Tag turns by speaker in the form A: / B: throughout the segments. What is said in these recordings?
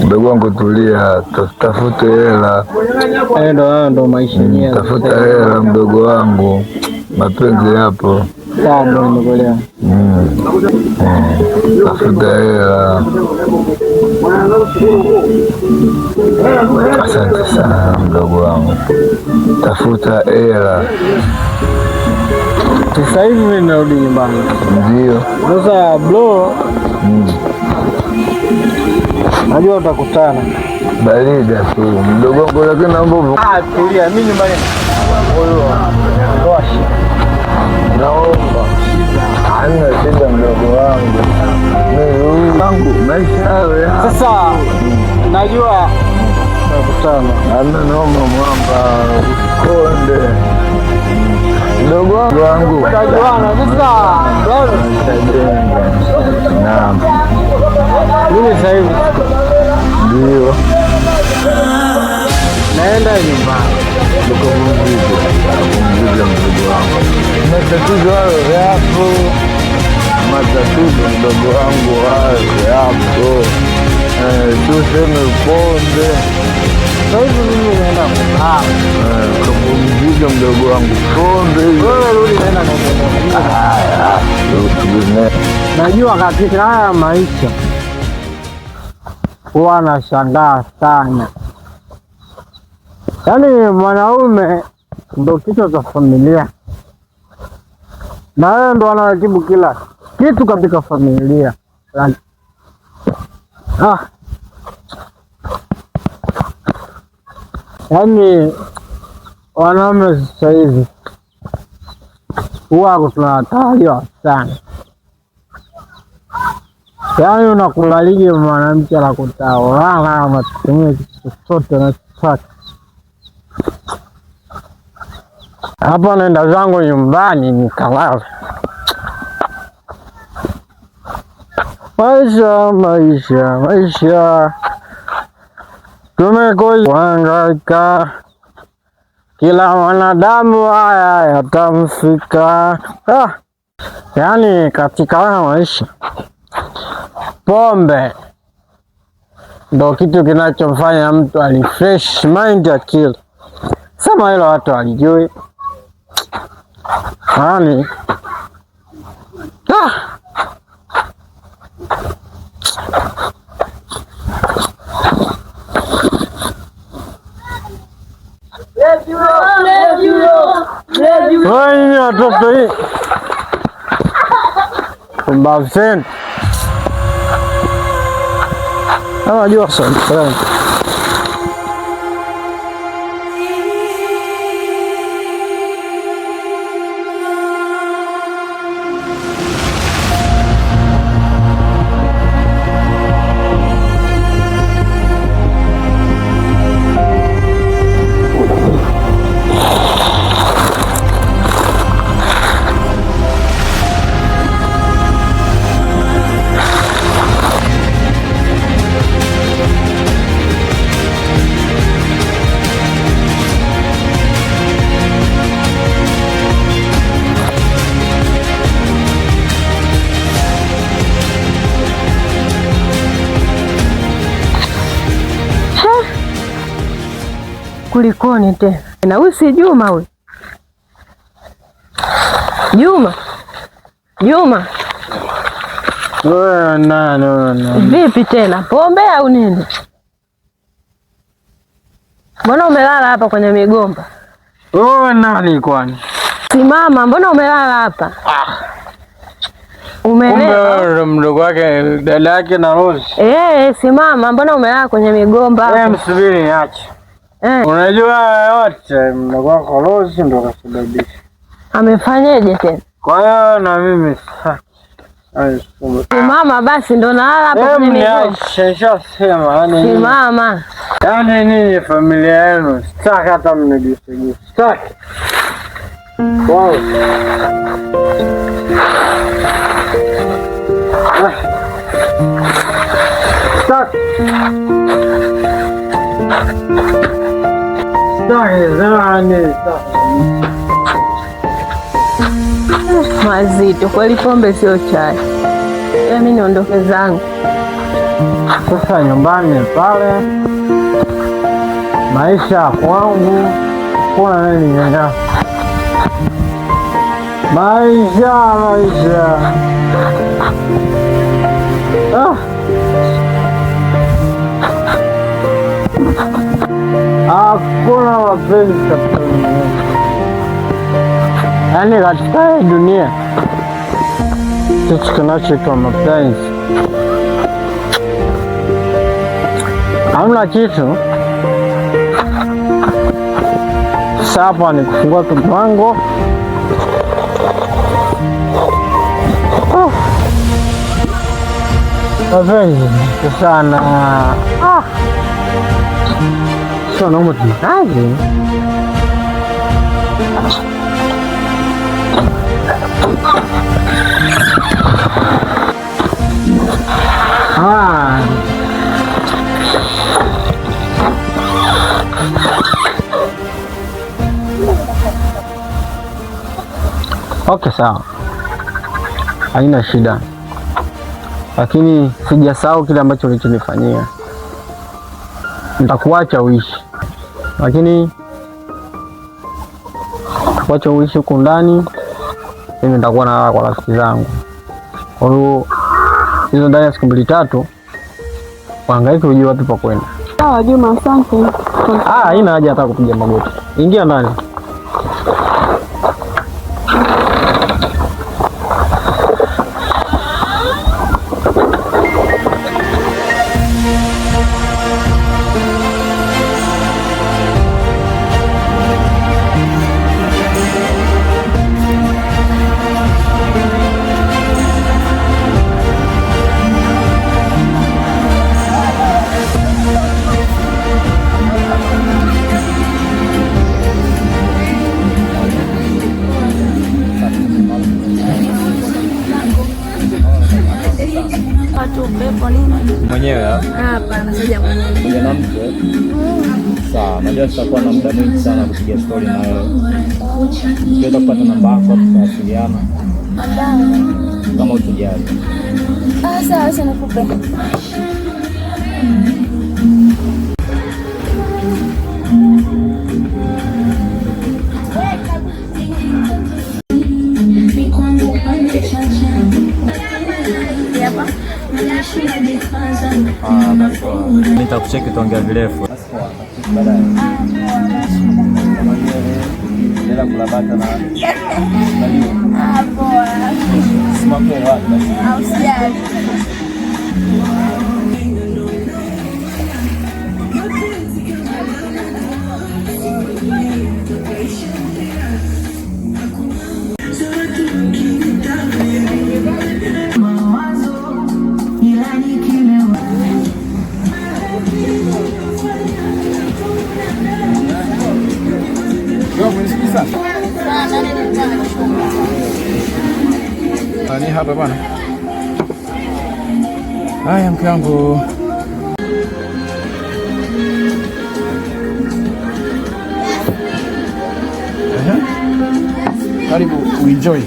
A: Mdogo wangu tulia, tafute hela.
B: Ndo maisha yenyewe.
A: Tafuta hela mdogo wangu, mapenzi yapo.
B: Sawa, nimekuelewa.
A: Tafuta hela. Asante sana mdogo wangu, tafuta hela.
B: Sasa hivi mimi narudi nyumbani.
A: Ndio.
B: Sasa bro, najua utakutana.
A: Barida tu mdogo wangu, lakini naomba
B: tulia, mimi nyumbani.
A: Naomba. Hana shida mdogo wangu. Mimi maisha yawe.
B: Sasa najua utakutana.
A: Hana noma mwamba, konde. Mdogo wangu.
B: Tutajuana sasa.
A: Naam.
B: Mimi sasa hivi
A: ndio
B: naenda nyumbani.
A: Kupumzika mdogo wangu. Matatizo hayo yapo. Matatizo mdogo wangu hayo yapo. Tuseme konde.
B: Sasa hivi mimi naenda
A: kupumzika mdogo wangu, konde.
B: Wewe rudi, naenda najua katika haya maisha huwa nashangaa sana. Yaani mwanaume ndo kichwa cha familia, na wewe ndo anaratibu kila kitu katika familia. Yaani wanaume sasa hivi huwa tunatawaliwa sana. Yaani unakubalije mwanamke anakutawala, anatumia kitu chochote na chochote. Hapa naenda zangu nyumbani nikalala. Maisha tumekuja kuhangaika, kila mwanadamu haya yatamfika. Yaani katika haya maisha pombe ndo kitu kinachomfanya mtu alifresh mind akili. Sema hilo watu walijui. Yaani wewe watoto hii kumbaveni najua sana.
C: Kulikoni tena? Na huyu si Juma huyu? Juma. Vipi tena? Pombe au nini? Mbona umelala hapa kwenye migomba?
B: Nani kwani?
C: Simama, mbona umelala hapa?
B: Umelewa mdogo wake, dada yake na Rose.
C: Simama, mbona umelala kwenye migomba?
B: Msubiri niache. Unajua yote mdogo wako Rose ndo kasababisha.
C: Amefanyaje tena?
B: Kwa hiyo na mimi
C: simama basi, ndo nalala hapa kwenye migomba. Simama.
B: Yaani nini familia yenu? Sitaki hata mniguse. Sitaki. Wow. Sitaki.
C: Mazito kweli, pombe sio chai. Mimi niondoke zangu.
B: Sasa nyumbani pale, maisha kwangu kuna nini nyanga? Maisha hakuna mapenzi katika dunia, yaani katika hii dunia kitu kinachoitwa mapenzi hamna kitu. Sasa hapa ni kufungua tu mlango. Mapenzi sana. Sio naomba tunaje? Okay, sawa, haina shida, lakini sijasahau kile ambacho ulichonifanyia. Nitakuacha uishi, lakini nitakuacha uishi huku ndani. Mimi nitakuwa nalala kwa rafiki zangu. Kwa hiyo hizo ndani ya siku 2-3 wahangaike ujue wapi pa kwenda.
C: Sawa Juma, asante.
B: Haina haja hata kupiga magoti. Ingia ndani.
D: Mwenyewe
C: hapana, sija mwenyewe.
D: Na mke. Sawa, najua tutakuwa na muda mwingi sana kupiga story na wewe. Tunaweza kupata namba yako tukawasiliana. Kama utujali.
C: Sawa, sana nikupe.
D: Nitakucheki tuongea virefu.
E: Ni hapa bwana. Haya mke wangu. Karibu uenjoy.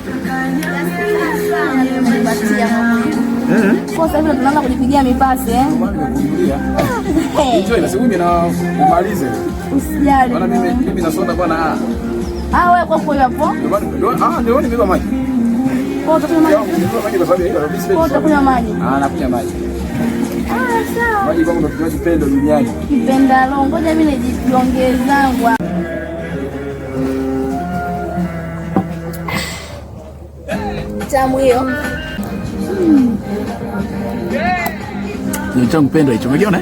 C: Kwa sababu tunaanza kujipigia mipasi
E: Enjoy na siku na umalize.
C: Usijali.
E: Bwana mimi nasonda bwana.
C: Wewe kwa hapo?
E: Ndio nimebeba maji.
C: Utakunywa maji?
E: Nakunywa maji.
C: Sawa.
E: Maji kwangu ndio kinywaji pendo duniani.
C: Kipendalo, ngoja mimi nijiongeze zangu. Tamu hiyo.
E: Ni changu pendo hicho. Umeona?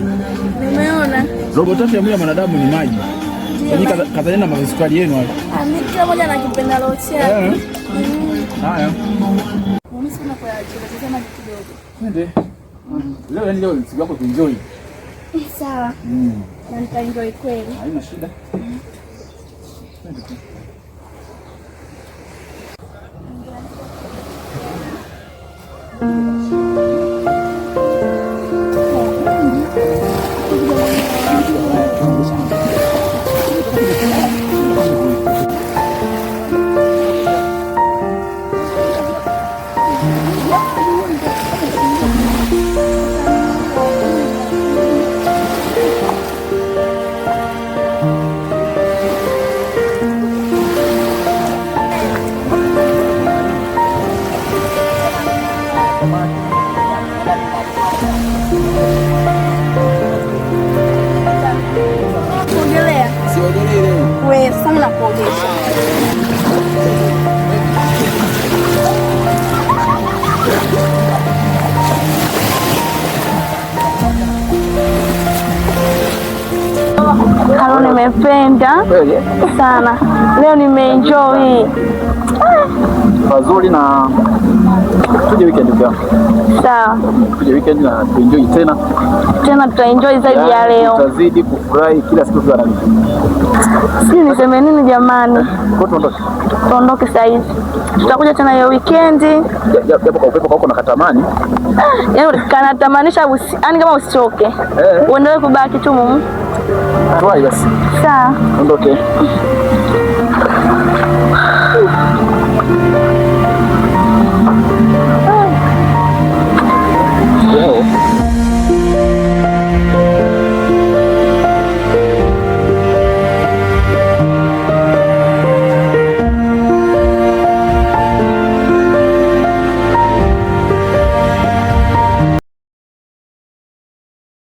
C: Nimeona.
E: Robo tatu ya mwili wa mwanadamu ni maji. Yaani kadhalika mavisukari yenu hapo.
C: Kila moja na kipendalo chake.
E: Haya.
C: Mimi sina kwa chakula maji kidogo.
E: Twende. Leo siku yako kuenjoy.
C: Sawa. Na nitaenjoy kweli.
E: Haina shida. Twende.
C: Halo, nimependa sana leo, nimeenjoy
E: pazuri na tuje weekend pia.
C: Sawa,
E: Tuje weekend na tuenjoy tena.
C: Tutaenjoy zaidi ya leo.
E: Tutazidi kufurahi kila siku kwa nani.
C: Si niseme nini jamani?
E: Kwa tuondoke.
C: Tuondoke sasa hivi. Tutakuja tena hiyo weekend.
E: Japo kwa upepo kwa katamani.
C: Yaani kanatamanisha yani kama usichoke. Uendelee kubaki tu mumu.
E: Tuwai basi.
C: Sawa.
E: Ondoke.